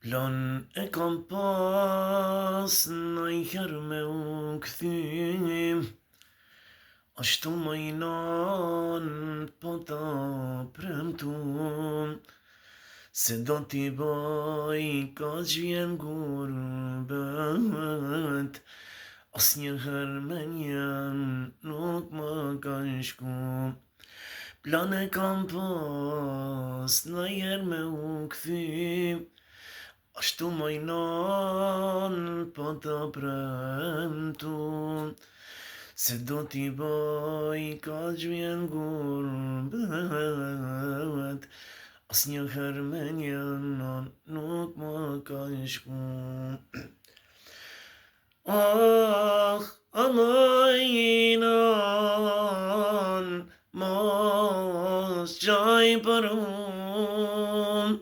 Plan e kam pas najherë me u këthim, ashtu më i nanë po ta premtum, se do t'i baj ka gjvjen gurbet, as njëherë me njem nuk më ka shku. Plan e kam pas najherë me u këthim, ashtu më i nanë po ta premtum, se do t'i baj ka gjvjen gurbet, as njëherë me njenon nuk më ka shku. Ah, amajnan, mos gjaj për unë,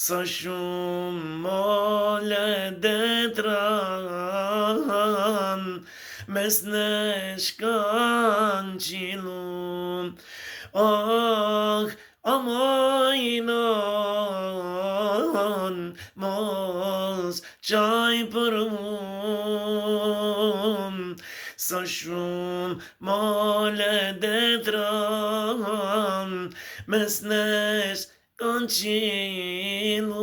sa shumë mole detran, mes nesh kanë qilun. Ah, amajnan, mos gjaj për unë, sa shumë mole detran, mes nesh kanë qilun.